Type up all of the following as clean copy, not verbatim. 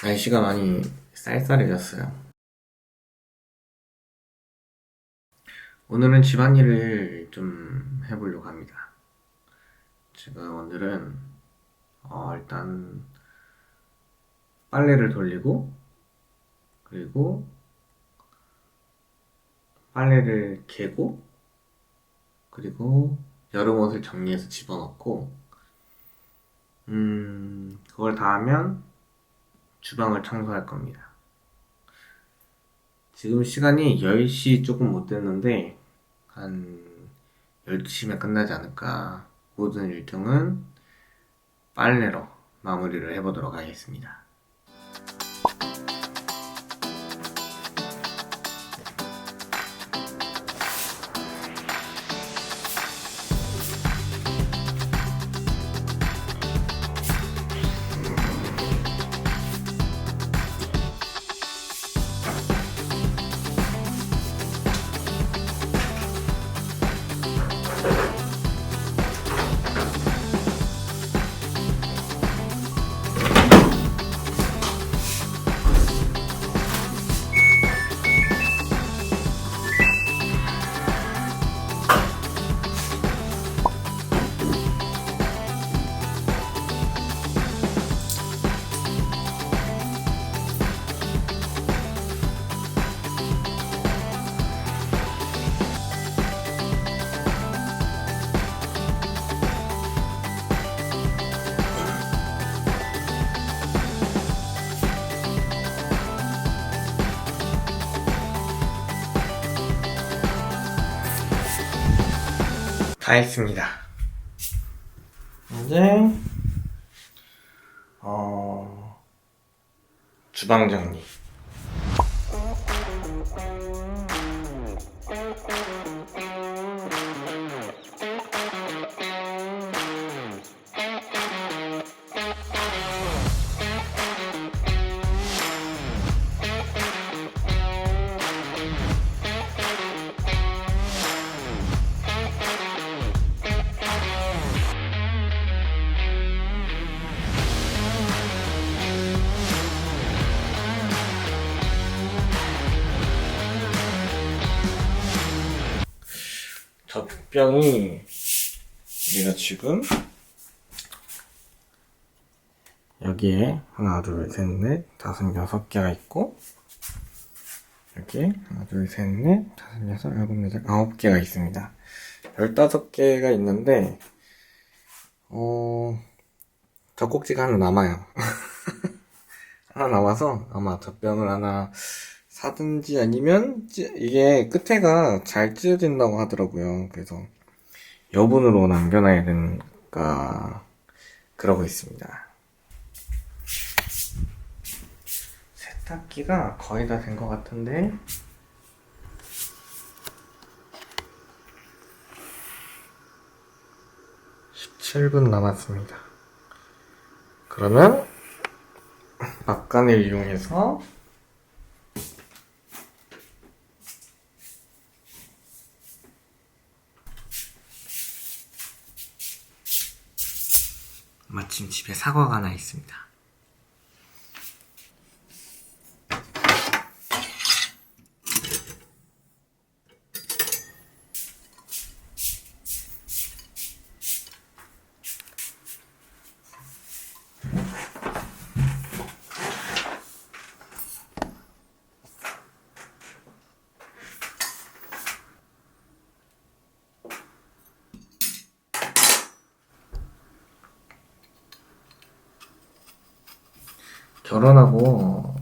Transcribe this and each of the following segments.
날씨가 많이 쌀쌀해졌어요. 오늘은 집안일을 좀 해보려고 합니다. 제가 오늘은 일단 빨래를 돌리고, 그리고 빨래를 개고, 그리고 여름 옷을 정리해서 집어넣고, 그걸 다 하면 주방을 청소할 겁니다. 지금 시간이 10시 조금 못 됐는데 한 12시면 끝나지 않을까. 모든 일정은 빨래로 마무리를 해보도록 하겠습니다. 다 했습니다. 이제 주방 정리. 젖병이 우리가 지금 여기에 하나, 둘, 셋, 넷, 다섯, 여섯 개가 있고, 여기에 하나, 둘, 셋, 넷, 다섯, 여섯, 일곱, 여덟, 아홉 개가 있습니다. 15개가 있는데 젖꼭지가 하나 남아요. 하나 남아서 아마 젖병을 하나 사든지 아니면 이게 끝에가 잘 찢어진다고 하더라고요. 그래서 여분으로 남겨놔야 되니까 그러고 있습니다. 세탁기가 거의 다 된 것 같은데 17분 남았습니다. 그러면 막간을 이용해서 마침 집에 사과가 하나 있습니다. 결혼하고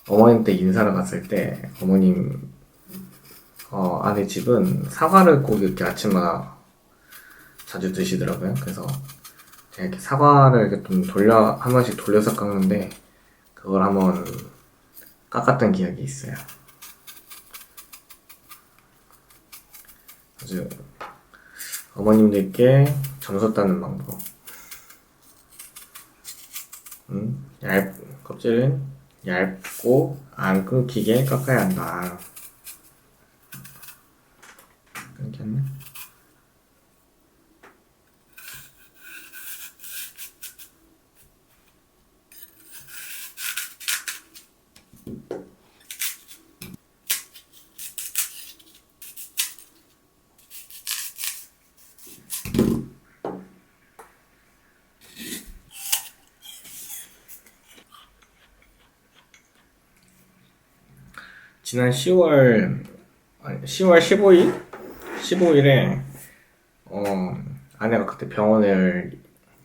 어머님 때 인사를 갔을 때 어머님 아내 집은 사과를 꼭 이렇게 아침마다 자주 드시더라고요. 그래서 제가 이렇게 사과를 이렇게 좀 한 번씩 돌려서 깎는데 그걸 한번 깎았던 기억이 있어요. 아주 어머님들께 점수 따는 방법. 껍질은 얇고 안 끊기게 깎아야 한다. 끊겼네? 지난 10월 15일? 15일에 아내가 그때 병원을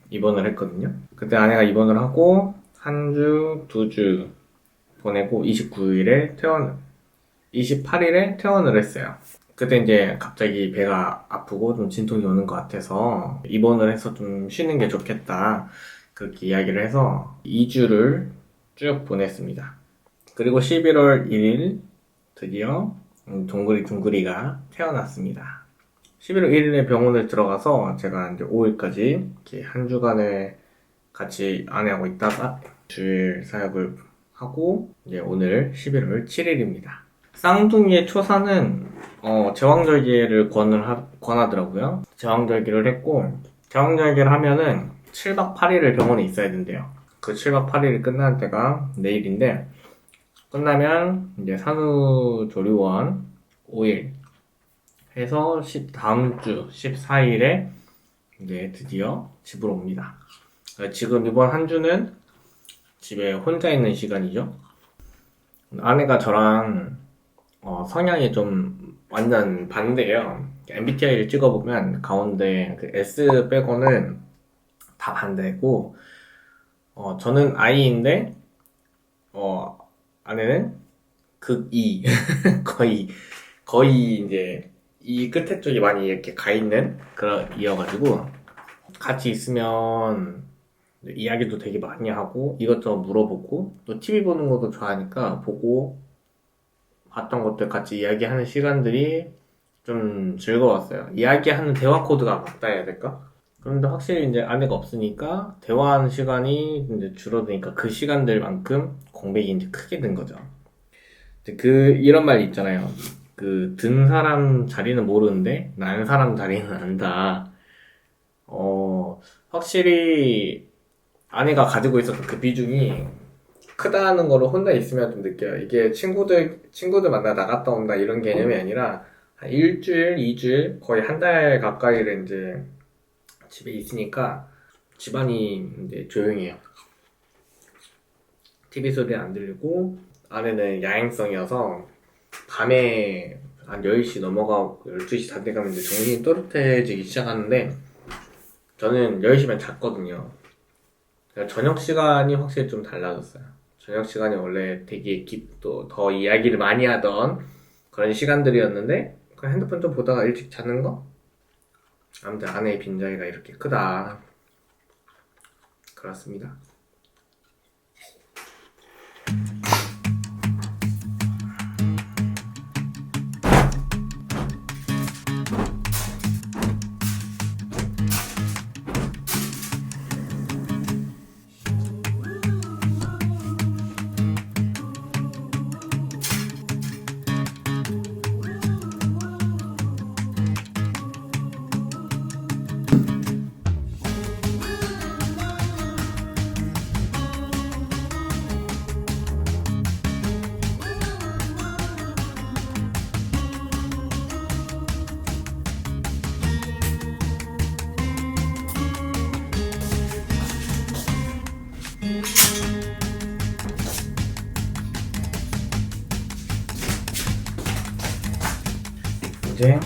입원을 했거든요. 그때 아내가 입원을 하고 한 주, 2주 보내고 28일에 퇴원을 했어요. 그때 이제 갑자기 배가 아프고 좀 진통이 오는 것 같아서 입원을 해서 좀 쉬는 게 좋겠다. 그렇게 이야기를 해서 2주를 쭉 보냈습니다. 그리고 11월 1일 드디어 동구리가 태어났습니다. 11월 1일에 병원을 들어가서 제가 이제 5일까지 이렇게 한 주간을 같이 아내하고 있다가 주일 사역을 하고 이제 오늘 11월 7일입니다. 쌍둥이의 초사는 제왕절개를 권하더라고요. 제왕절개를 했고 제왕절개를 하면은 7박 8일을 병원에 있어야 된대요. 그 7박 8일이 끝나는 때가 내일인데 끝나면 이제 산후조리원 5일 해서 다음 주 14일에 이제 드디어 집으로 옵니다. 지금 이번 한 주는 집에 혼자 있는 시간이죠. 아내가 저랑 성향이 좀 완전 반대예요. MBTI를 찍어보면 가운데 그 S 빼고는 다 반대고 저는 I인데 아내는 극 E 거의 이제 이 끝에 쪽이 많이 이렇게 가 있는 그런 이어가지고 같이 있으면 이야기도 되게 많이 하고 이것저것 물어보고 또 TV 보는 것도 좋아하니까 보고 봤던 것들 같이 이야기하는 시간들이 좀 즐거웠어요. 이야기하는 대화 코드가 맞다 해야 될까? 그런데 확실히 이제 아내가 없으니까 대화하는 시간이 이제 줄어드니까 그 시간들만큼 공백이 이제 크게 된 거죠. 이런 말 있잖아요. 든 사람 자리는 모르는데 난 사람 자리는 안다. 확실히 아내가 가지고 있었던 그 비중이 크다는 거를 혼자 있으면 좀 느껴요. 이게 친구들 만나 나갔다 온다 이런 개념이 아니라 한 일주일, 2주일, 거의 한 달 가까이를 이제 집에 있으니까 집안이 이제 조용해요. TV 소리 안 들리고 아내는 야행성이어서 밤에 한 10시 넘어가고 12시 다 돼가면 이제 정신이 또렷해지기 시작하는데 저는 10시면 잤거든요. 그러니까 저녁 시간이 확실히 좀 달라졌어요. 저녁 시간이 원래 되게 또 더 이야기를 많이 하던 그런 시간들이었는데 그 핸드폰 좀 보다가 일찍 자는 거? 아무튼 아내의 빈자리가 이렇게 크다. 그렇습니다. 이제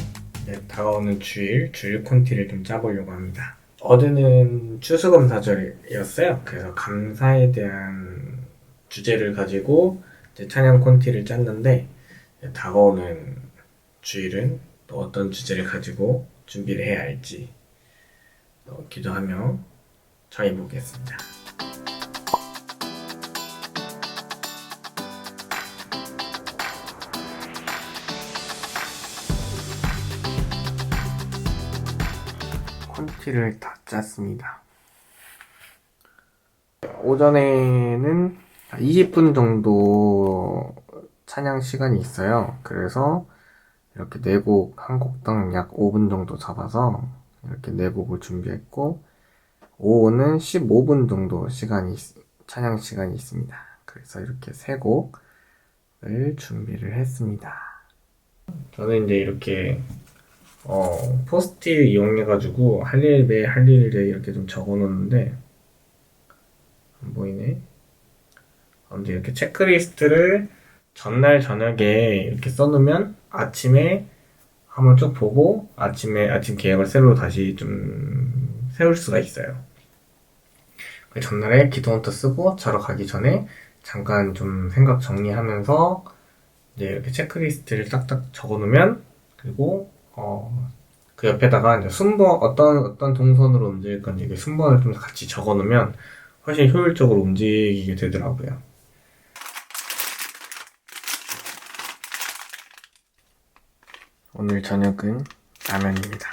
다가오는 주일 콘티를 좀 짜보려고 합니다. 어제는 추수감사절이었어요. 그래서 감사에 대한 주제를 가지고 이제 찬양 콘티를 짰는데 다가오는 주일은 또 어떤 주제를 가지고 준비를 해야 할지 기도하며 정해보겠습니다. 콘티를 다 짰습니다. 오전에는 20분 정도 찬양 시간이 있어요. 그래서 이렇게 4곡 한 곡당 약 5분 정도 잡아서 이렇게 4곡을 준비했고 오후는 15분 정도 찬양 시간이 있습니다. 그래서 이렇게 3곡을 준비를 했습니다. 저는 이제 이렇게 포스트잇 이용해가지고 매일 할 일을 이렇게 좀 적어놓는데 안 보이네. 아무튼 이렇게 체크리스트를 전날 저녁에 이렇게 써놓으면 아침에 한번 쭉 보고 아침 계획을 새로 다시 좀 세울 수가 있어요. 그 전날에 기도원터 쓰고 자러 가기 전에 잠깐 좀 생각 정리하면서 이제 이렇게 체크리스트를 딱딱 적어놓으면, 그리고 그 옆에다가 이제 순번 어떤 동선으로 움직일 건지 그 순번을 좀 같이 적어놓으면 훨씬 효율적으로 움직이게 되더라고요. 오늘 저녁은 라면입니다.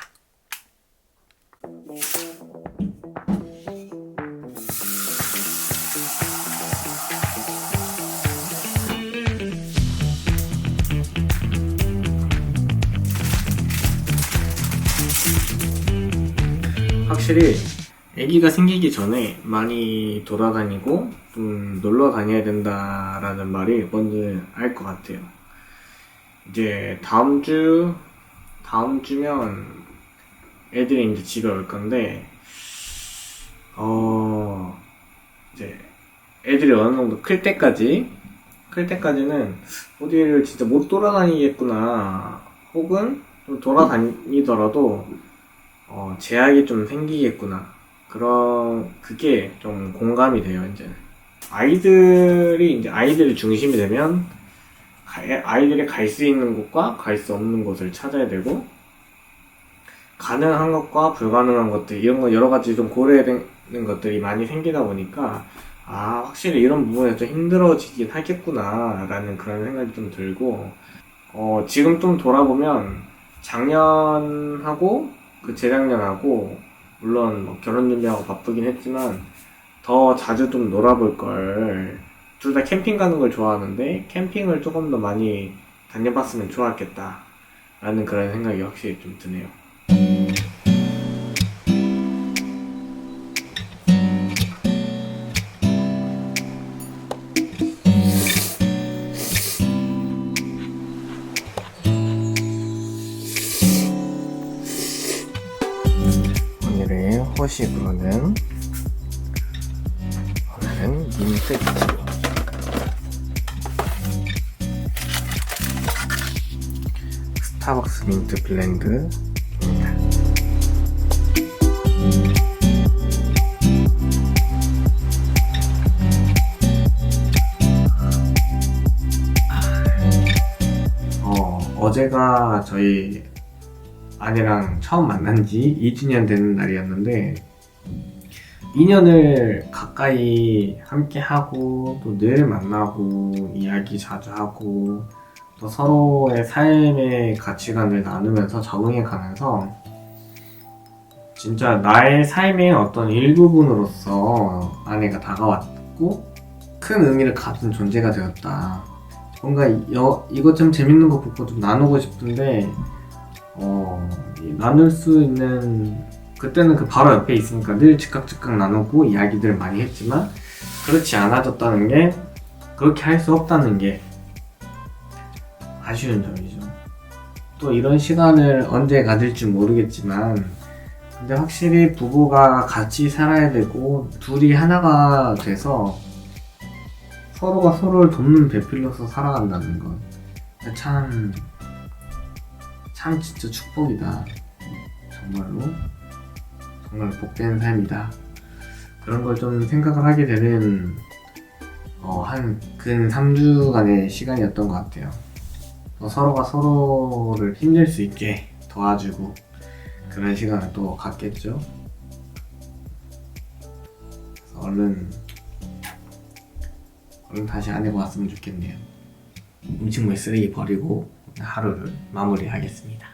확실히 아기가 생기기 전에 많이 돌아다니고 좀 놀러 다녀야 된다라는 말이 뭔지 알 것 같아요. 이제 다음 주면 애들이 이제 집에 올 건데, 이제 애들이 어느 정도 클 때까지는 어디를 진짜 못 돌아다니겠구나, 혹은 좀 돌아다니더라도 제약이 좀 생기겠구나, 그게 좀 공감이 돼요. 이제 아이들이 중심이 되면 아이들이 갈 수 있는 곳과 갈 수 없는 곳을 찾아야 되고, 가능한 것과 불가능한 것들, 이런 거 여러 가지 좀 고려해야 되는 것들이 많이 생기다 보니까, 확실히 이런 부분에 좀 힘들어지긴 하겠구나 라는 그런 생각이 좀 들고, 지금 좀 돌아보면 작년하고 그 재작년하고, 물론 뭐 결혼 준비하고 바쁘긴 했지만 더 자주 좀 놀아볼 걸, 둘 다 캠핑 가는 걸 좋아하는데 캠핑을 조금 더 많이 다녀봤으면 좋았겠다 라는 그런 생각이 확실히 좀 드네요. 오늘의 호식으로는 민트 비치로 스타벅스 민트 블렌드입니다. 어제가 저희 아내랑 처음 만난 지 2주년 되는 날이었는데, 2년을 가까이 함께 하고 또 늘 만나고 이야기 자주 하고 또 서로의 삶의 가치관을 나누면서 적응해 가면서 진짜 나의 삶의 어떤 일부분으로서 아내가 다가왔고 큰 의미를 가진 존재가 되었다. 뭔가 이것 좀 재밌는 거 보고 좀 나누고 싶은데 나눌 수 있는, 그때는 그 바로 옆에 있으니까 늘 즉각 나누고 이야기들을 많이 했지만 그렇지 않아졌다는 게, 그렇게 할 수 없다는 게 아쉬운 점이죠. 또 이런 시간을 언제 가질지 모르겠지만, 근데 확실히 부부가 같이 살아야 되고 둘이 하나가 돼서 서로가 서로를 돕는 배필로서 살아간다는 건 참 진짜 축복이다. 정말 복된 삶이다. 그런 걸 좀 생각을 하게 되는 한 근 3주간의 시간이었던 것 같아요. 서로가 서로를 힘낼 수 있게 도와주고 그런 시간을 또 갖겠죠. 얼른 다시 아내가 왔으면 좋겠네요. 음식물 쓰레기 버리고 하루를 마무리하겠습니다.